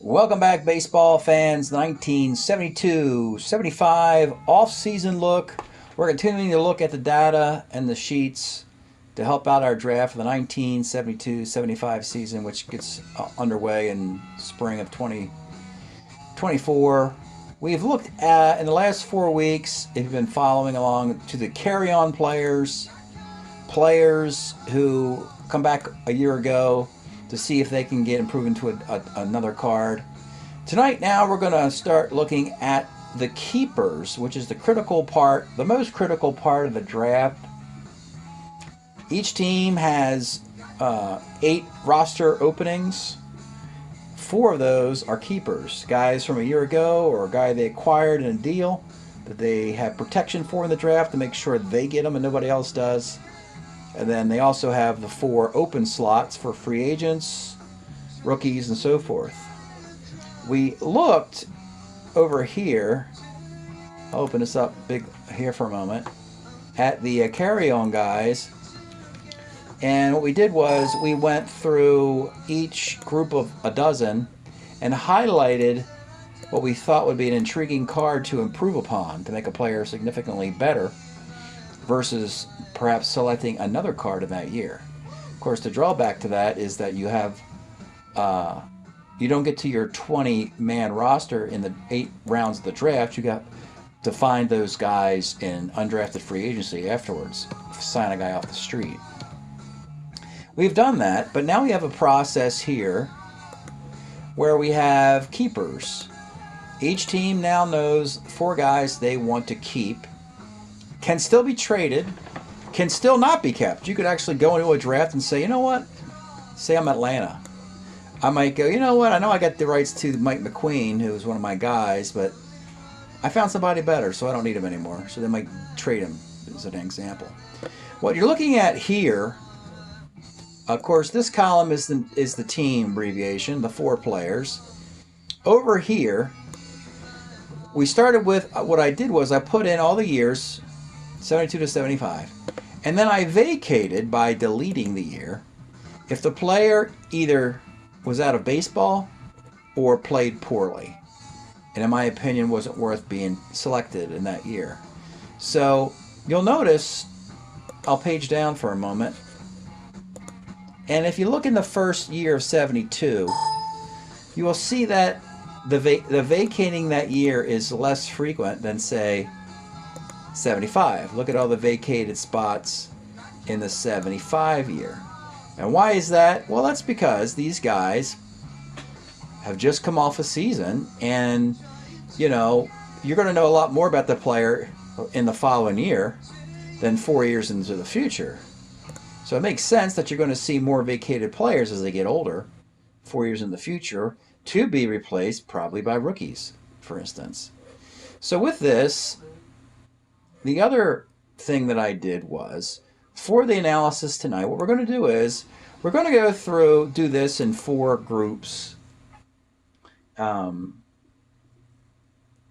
Welcome back, baseball fans. 1972-75 off-season look. We're continuing to look at the data and the sheets to help out our draft for the 1972-75 season, which gets underway in spring of 2024. We've looked at, in the last 4 weeks, if you've been following along, to the carry-on players who come back a year ago to see if they can get improved into another card. Tonight now we're going to start looking at the keepers, which is the most critical part of the draft. Each team has 8 roster openings. 4 of those are keepers, guys from a year ago or a guy they acquired in a deal that they have protection for in the draft to make sure they get them and nobody else does. And then they also have the 4 open slots for free agents, rookies, and so forth. We looked over here, I'll open this up big here for a moment, at the carry-on guys. And what we did was we went through each group of a dozen and highlighted what we thought would be an intriguing card to improve upon to make a player significantly better versus perhaps selecting another card in that year. Of course, the drawback to that is that you have you don't get to your 20-man roster in the 8 rounds of the draft. You got to find those guys in undrafted free agency afterwards, sign a guy off the street. We've done that, but now we have a process here where we have keepers. Each team now knows 4 guys they want to keep. Can still be traded, can still not be kept. You could actually go into a draft and say, you know what? Say I'm Atlanta. I might go, you know what? I know I got the rights to Mike McQueen, who was one of my guys, but I found somebody better, so I don't need him anymore. So they might trade him, as an example. What you're looking at here, of course, this column is the team abbreviation, the 4 players. Over here, we started with, what I did was I put in all the years, 72 to 75. And then I vacated by deleting the year if the player either was out of baseball or played poorly, and in my opinion wasn't worth being selected in that year. So you'll notice, I'll page down for a moment, and if you look in the first year of 72, you will see that the vacating that year is less frequent than, say, 75. Look at all the vacated spots in the 75 year. And why is that? Well, that's because these guys have just come off a season, and you know, you're going to know a lot more about the player in the following year than 4 years into the future. So it makes sense that you're going to see more vacated players as they get older, 4 years in the future, to be replaced probably by rookies, for instance. So with this, the other thing that I did was, for the analysis tonight, what we're going to do is, we're going to go through, do this in 4 groups,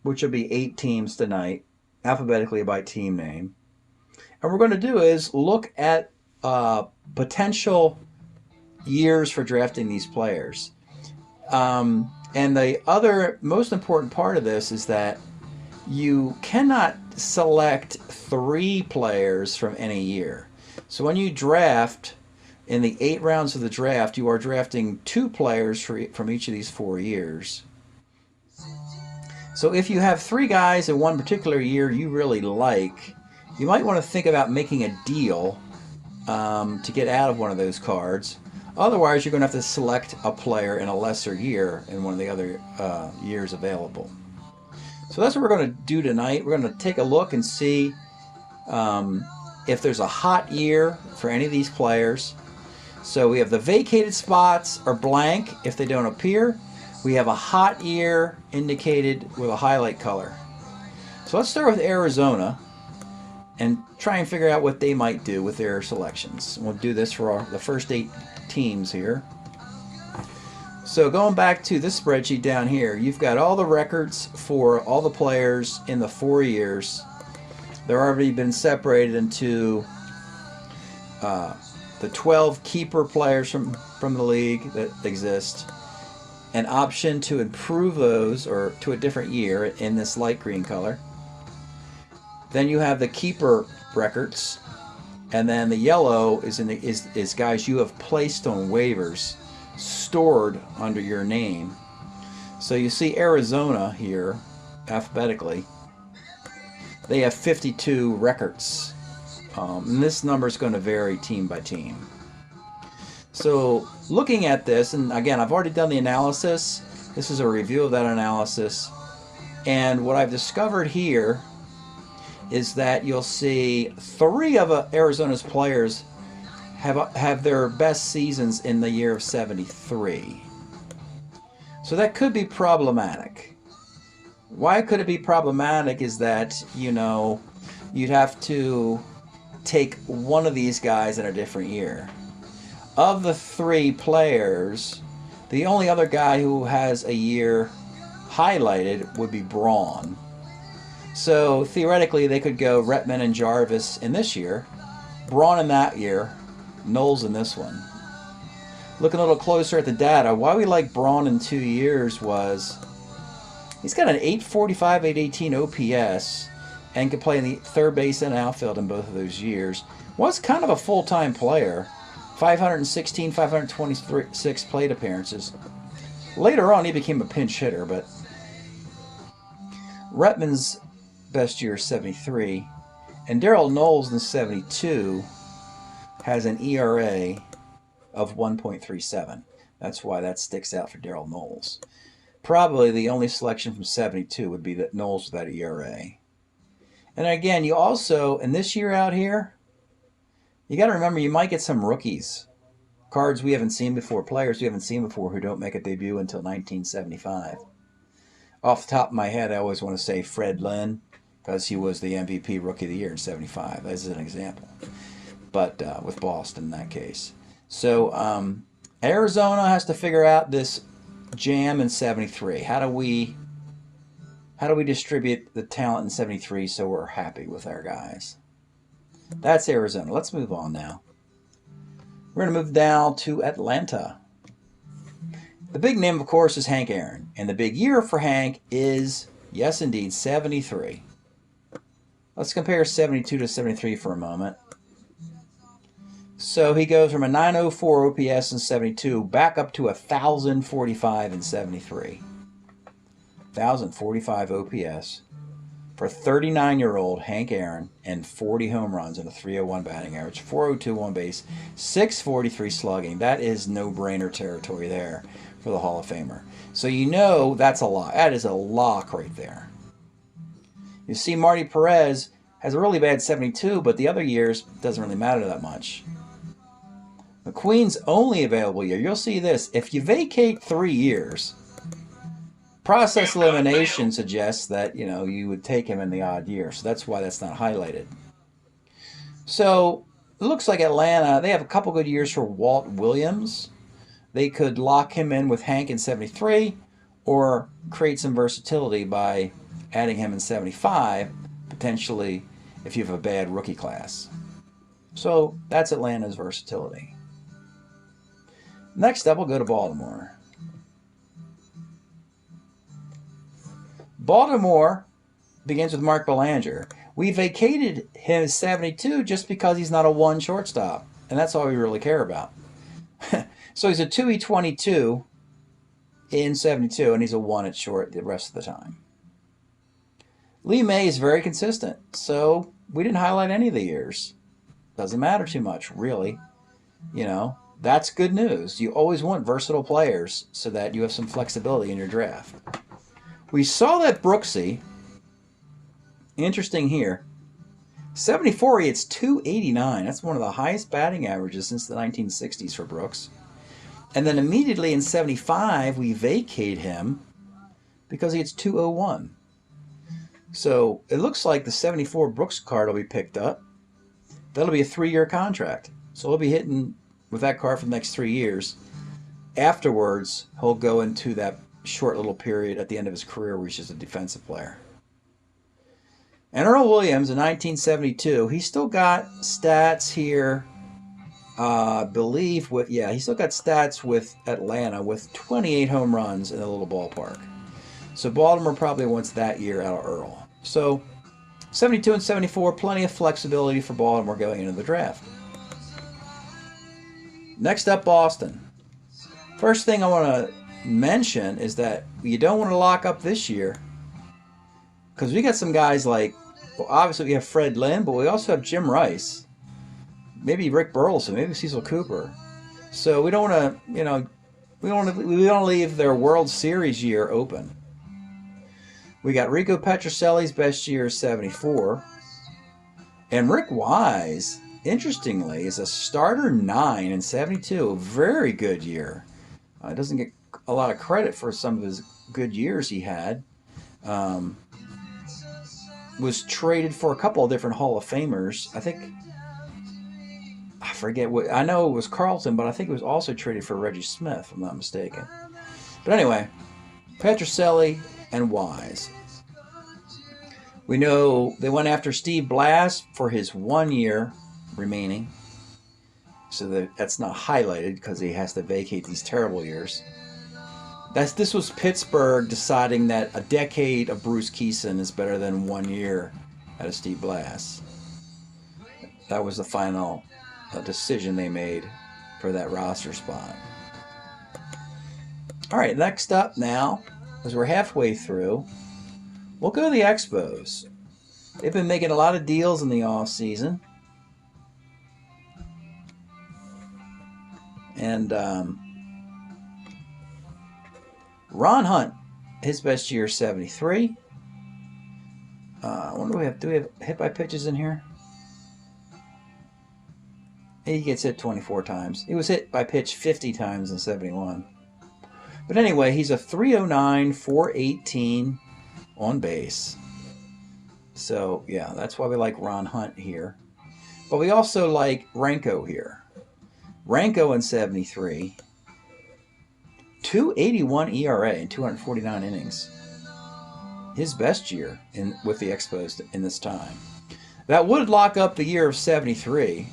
which will be 8 teams tonight, alphabetically by team name. And what we're going to do is look at potential years for drafting these players. And the other most important part of this is that you cannot select 3 players from any year. So when you draft, in the 8 rounds of the draft, you are drafting 2 players from each of these 4 years. So if you have 3 guys in one particular year you really like, you might want to think about making a deal to get out of one of those cards. Otherwise, you're going to have to select a player in a lesser year in one of the other years available. So that's what we're going to do tonight. We're going to take a look and see if there's a hot year for any of these players. So we have the vacated spots are blank if they don't appear. We have a hot year indicated with a highlight color. So let's start with Arizona and try and figure out what they might do with their selections. We'll do this for the first 8 teams here. So going back to this spreadsheet down here, you've got all the records for all the players in the 4 years. They're already been separated into the 12 keeper players from the league that exist, an option to improve those or to a different year in this light green color. Then you have the keeper records, and then the yellow is guys you have placed on waivers, stored under your name. So you see Arizona here, alphabetically. They have 52 records. And this number is going to vary team by team. So looking at this, and again, I've already done the analysis. This is a review of that analysis. And what I've discovered here is that you'll see 3 of Arizona's players have their best seasons in the year of 73. So that could be problematic. Why could it be problematic is that, you know, you'd have to take one of these guys in a different year. Of the 3 players, the only other guy who has a year highlighted would be Braun. So theoretically, they could go Retman and Jarvis in this year, Braun in that year, Knowles in this one. Looking a little closer at the data, why we like Braun in 2 years was he's got an 845, 818 OPS and could play in the third base and outfield in both of those years. Was kind of a full-time player, 516, 526 plate appearances. Later on, he became a pinch hitter, but Retman's best year is 73, and Darryl Knowles in 72 has an ERA of 1.37. That's why that sticks out for Darryl Knowles. Probably the only selection from 72 would be that Knowles with that ERA. And again, you also, in this year out here, you got to remember you might get some rookies. Cards we haven't seen before, players we haven't seen before who don't make a debut until 1975. Off the top of my head, I always want to say Fred Lynn, because he was the MVP Rookie of the Year in 75, as an example. But with Boston in that case. So Arizona has to figure out this jam in 73. How do we distribute the talent in 73 so we're happy with our guys? That's Arizona. Let's move on now. We're going to move down to Atlanta. The big name, of course, is Hank Aaron. And the big year for Hank is, yes, indeed, 73. Let's compare 72 to 73 for a moment. So he goes from a 904 OPS in 72 back up to 1,045 in 73. 1,045 OPS for 39-year-old Hank Aaron and 40 home runs and a 301 batting average, 402 on base, 643 slugging. That is no-brainer territory there for the Hall of Famer. So you know that's a lock. That is a lock right there. You see Marty Perez has a really bad 72, but the other years doesn't really matter that much. McQueen's only available year, you'll see this. If you vacate 3 years, process elimination suggests that, you know, you would take him in the odd year. So that's why that's not highlighted. So it looks like Atlanta, they have a couple good years for Walt Williams. They could lock him in with Hank in 73 or create some versatility by adding him in 75, potentially if you have a bad rookie class. So that's Atlanta's versatility. Next up, we'll go to Baltimore. Baltimore begins with Mark Belanger. We vacated his 72 just because he's not a 1 shortstop, and that's all we really care about. So he's a 2E22 in 72, and he's a 1 at short the rest of the time. Lee May is very consistent, so we didn't highlight any of the years. Doesn't matter too much, really. You know, that's good news. You always want versatile players so that you have some flexibility in your draft. We saw that Brooksy, interesting here, 74, he hits 289. That's one of the highest batting averages since the 1960s for Brooks. And then immediately in 75, we vacate him because he hits 201. So it looks like the 74 Brooks card will be picked up. That'll be a 3-year contract. So he'll be hitting with that card for the next 3 years. Afterwards, he'll go into that short little period at the end of his career where he's just a defensive player. And Earl Williams in 1972, he's still got stats here I believe with, yeah, he still got stats with Atlanta with 28 home runs in a little ballpark. So Baltimore probably wants that year out of Earl. So 72 and 74, plenty of flexibility for Baltimore going into the draft. Next up, Boston. First thing I want to mention is that you don't want to lock up this year because we got some guys like, well, obviously we have Fred Lynn, but we also have Jim Rice, maybe Rick Burleson, maybe Cecil Cooper. So we don't want to, we don't leave their World Series year open. We got Rico Petrocelli's best year is 74. And Rick Wise, interestingly, is a starter 9 in 72. A very good year. Doesn't get a lot of credit for some of his good years he had. Was traded for a couple of different Hall of Famers. I forget what. I know it was Carlton, but I think it was also traded for Reggie Smith, if I'm not mistaken. But anyway, Petrocelli and Wise. We know they went after Steve Blass for his 1 year remaining. So that's not highlighted because he has to vacate these terrible years. This was Pittsburgh deciding that a decade of Bruce Keeson is better than 1 year out of Steve Blass. That was the final decision they made for that roster spot. All right, next up now, as we're halfway through, we'll go to the Expos. They've been making a lot of deals in the offseason. And Ron Hunt, his best year, 73. I wonder do we have hit by pitches in here? He gets hit 24 times. He was hit by pitch 50 times in 71. But anyway, he's a 309, 418 on base. So, yeah, that's why we like Ron Hunt here. But we also like Renko here. Renko in 73. 281 ERA in 249 innings. His best year with the Expos in this time. That would lock up the year of 73.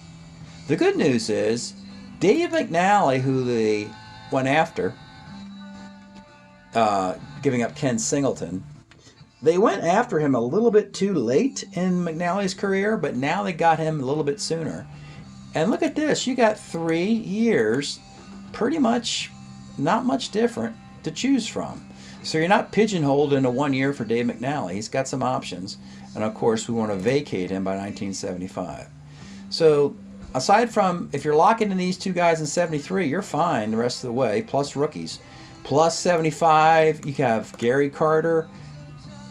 The good news is Dave McNally, who they went after, giving up Ken Singleton, they went after him a little bit too late in McNally's career, but now they got him a little bit sooner. And look at this. You got 3 years, pretty much not much different to choose from. So you're not pigeonholed into 1 year for Dave McNally. He's got some options. And of course, we want to vacate him by 1975. So aside from, if you're locking in these two guys in 73, you're fine the rest of the way, plus rookies. Plus 75, you have Gary Carter.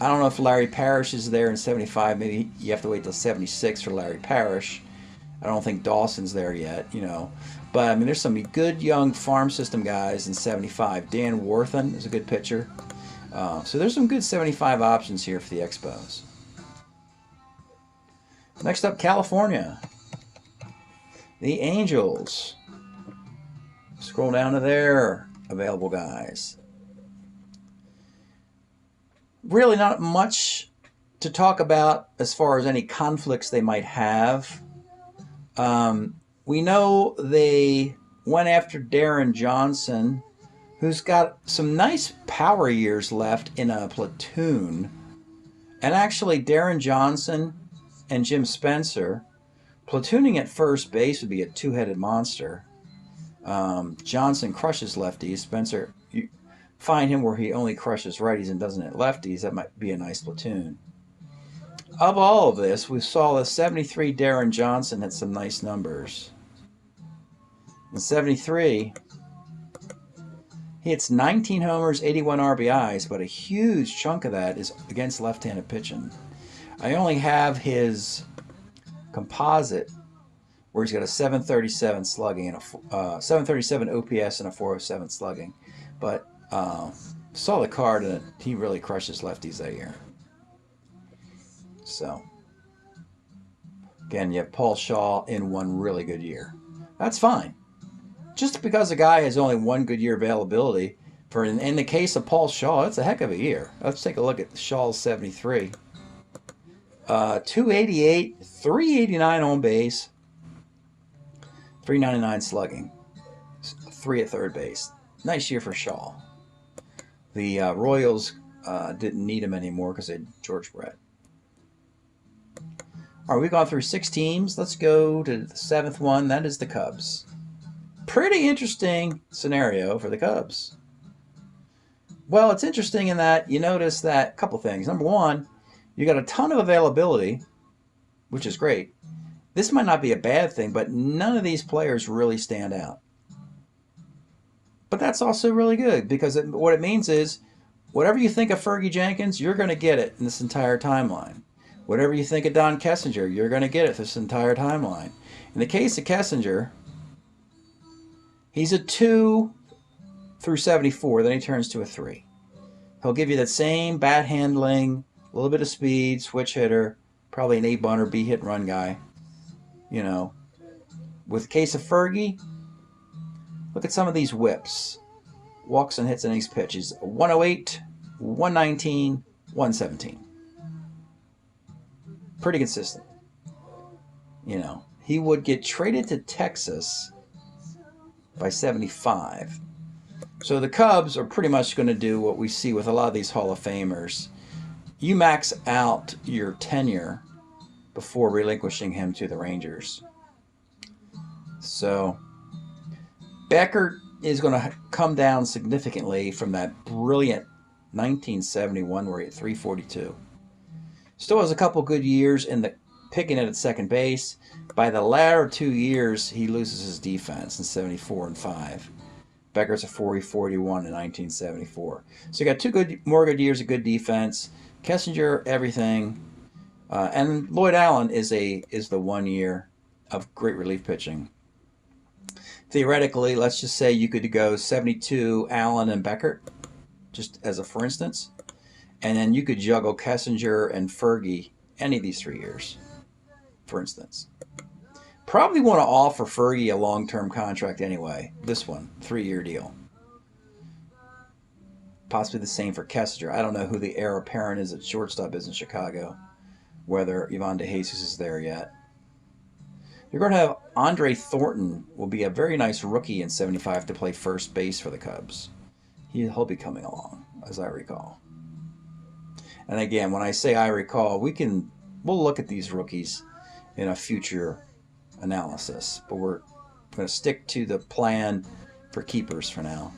I don't know if Larry Parrish is there in 75. Maybe you have to wait till 76 for Larry Parrish. I don't think Dawson's there yet, But, I mean, there's some good young farm system guys in 75. Dan Worthen is a good pitcher. So there's some good 75 options here for the Expos. Next up, California. The Angels. Scroll down to their available guys. Really not much to talk about as far as any conflicts they might have. We know they went after Darren Johnson, who's got some nice power years left in a platoon. And actually, Darren Johnson and Jim Spencer, platooning at first base would be a two-headed monster. Johnson crushes lefties. Spencer, you find him where he only crushes righties and doesn't hit lefties. That might be a nice platoon. Of all of this, we saw the 73 Darren Johnson had some nice numbers. In 73, he hits 19 homers, 81 RBIs, but a huge chunk of that is against left-handed pitching. I only have his composite where he's got a 737 slugging and a 737 OPS and a 407 slugging. But saw the card and he really crushes lefties that year. So, again, you have Paul Shaw in one really good year. That's fine. Just because a guy has only one good year availability, in the case of Paul Shaw, that's a heck of a year. Let's take a look at Shaw's 73. 288, 389 on base, .399 slugging, 3 at third base. Nice year for Shaw. The Royals didn't need him anymore because they had George Brett. All right, we've gone through 6 teams. Let's go to the 7th one. That is the Cubs. Pretty interesting scenario for the Cubs. Well, it's interesting in that you notice that a couple things. Number one, you got a ton of availability, which is great. This might not be a bad thing, but none of these players really stand out. But that's also really good because what it means is whatever you think of Fergie Jenkins, you're going to get it in this entire timeline. Whatever you think of Don Kessinger, you're going to get it this entire timeline. In the case of Kessinger, he's a 2 through 74, then he turns to a 3. He'll give you that same bat handling, a little bit of speed, switch hitter, probably an A-bunter, B-hit run guy. You know, with the case of Fergie, look at some of these whips. Walks and hits in these pitches. 108, 119, 117. Pretty consistent. You know, he would get traded to Texas by 75. So the Cubs are pretty much going to do what we see with a lot of these Hall of Famers. You max out your tenure before relinquishing him to the Rangers. So Becker is going to come down significantly from that brilliant 1971 where he had 342. Still has a couple good years in the picking it at second base. By the latter 2 years, he loses his defense in 74 and 5. Becker's a 40-41 in 1974. So you got 2 more good years of good defense. Kessinger, everything. And Lloyd Allen is the 1 year of great relief pitching. Theoretically, let's just say you could go 72 Allen and Becker, just as a for instance. And then you could juggle Kessinger and Fergie any of these 3 years, for instance. Probably want to offer Fergie a long-term contract anyway. This one, 3-year deal. Possibly the same for Kessinger. I don't know who the heir apparent is at shortstop is in Chicago, whether Ivan DeJesus is there yet. You're going to have Andre Thornton will be a very nice rookie in 75 to play first base for the Cubs. He'll be coming along, as I recall. And again, when I say I recall, we'll look at these rookies in a future analysis, but we're going to stick to the plan for keepers for now.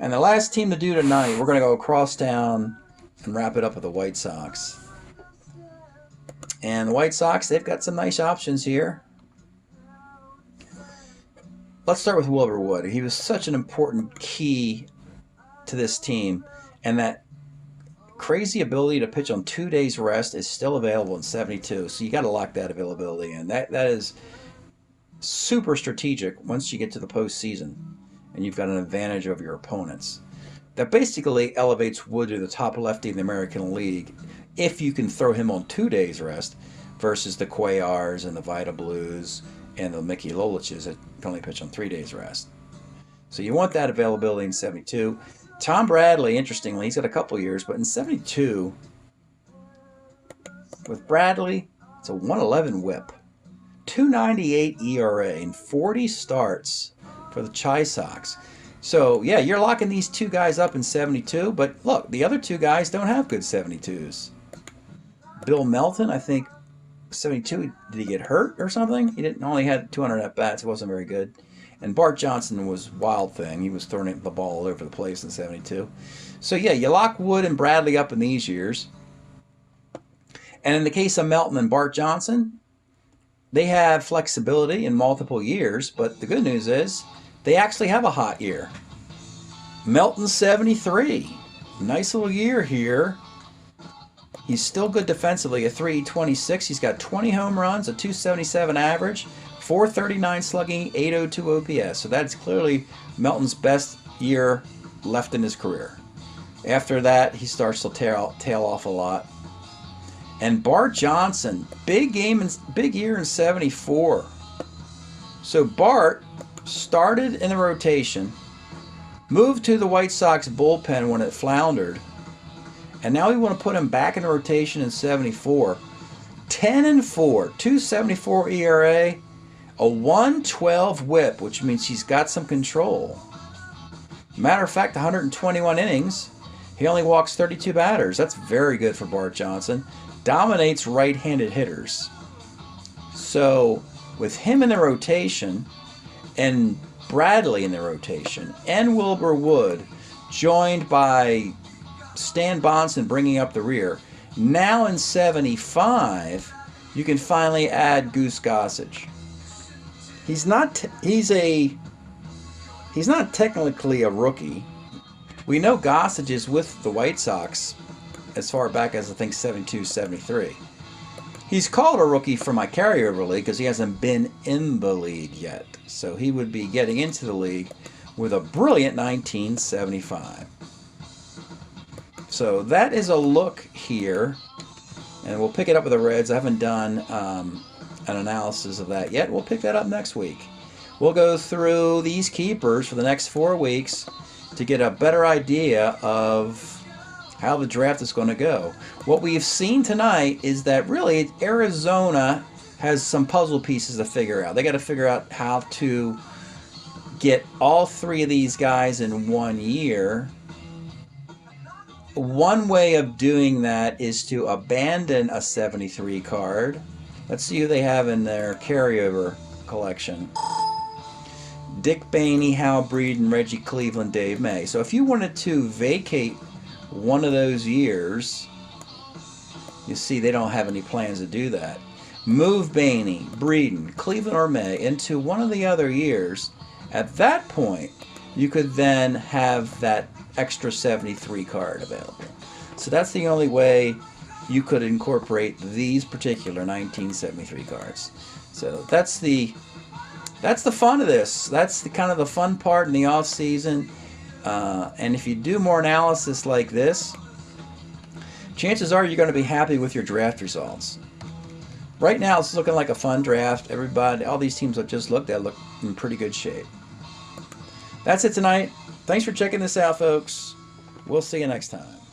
And the last team to do tonight, we're going to go across town and wrap it up with the White Sox. And the White Sox, they've got some nice options here. Let's start with Wilbur Wood. He was such an important key to this team, and that crazy ability to pitch on 2 days rest is still available in 72. So you got to lock that availability in. That is super strategic once you get to the postseason and you've got an advantage over your opponents. That basically elevates Wood to the top lefty in the American League if you can throw him on 2 days rest versus the Cuellars and the Vida Blues and the Mickey Loliches that can only pitch on 3 days rest. So you want that availability in 72. Tom Bradley, interestingly, he's got a couple years, but in 72, with Bradley, it's a 111 whip, 298 ERA, and 40 starts for the Chi Sox. So, yeah, you're locking these 2 guys up in 72, but look, the other 2 guys don't have good 72s. Bill Melton, I think, 72, did he get hurt or something? He only had 200 at-bats. It wasn't very good. And Bart Johnson was wild thing. He was throwing the ball all over the place in 72. So, yeah, you lock Wood and Bradley up in these years. And in the case of Melton and Bart Johnson, they have flexibility in multiple years. But the good news is they actually have a hot year. Melton 73. Nice little year here. He's still good defensively, a 3.26. He's got 20 home runs, a 277 average, 439 slugging, 802 OPS. So that's clearly Melton's best year left in his career. After that, he starts to tail off a lot. And Bart Johnson, big year in 74. So Bart started in the rotation, moved to the White Sox bullpen when it floundered, and now we want to put him back in the rotation in 74. 10-4, 2.74 ERA, A 112 whip, which means he's got some control. Matter of fact, 121 innings. He only walks 32 batters. That's very good for Bart Johnson. Dominates right-handed hitters. So with him in the rotation and Bradley in the rotation and Wilbur Wood joined by Stan Bonson bringing up the rear, now in 75 you can finally add Goose Gossage. He's not technically a rookie. We know Gossage is with the White Sox as far back as I think 72, 73. He's called a rookie for my carryover league because he hasn't been in the league yet. So he would be getting into the league with a brilliant 1975. So that is a look here. And we'll pick it up with the Reds. I haven't done an analysis of that yet. We'll pick that up next week. We'll go through these keepers for the next 4 weeks to get a better idea of how the draft is going to go. What we've seen tonight is that really Arizona has some puzzle pieces to figure out. They got to figure out how to get all 3 of these guys in 1 year. One way of doing that is to abandon a 73 card. Let's see who they have in their carryover collection. Dick Bainey, Hal Breeden, Reggie Cleveland, Dave May. So if you wanted to vacate one of those years, you see they don't have any plans to do that. Move Bainey, Breeden, Cleveland or May into one of the other years. At that point, you could then have that extra 73 card available. So that's the only way you could incorporate these particular 1973 cards. So that's the fun of this. That's the kind of the fun part in the off season. And if you do more analysis like this, chances are you're going to be happy with your draft results. Right now, it's looking like a fun draft. Everybody, all these teams I've just looked at look in pretty good shape. That's it tonight. Thanks for checking this out, folks. We'll see you next time.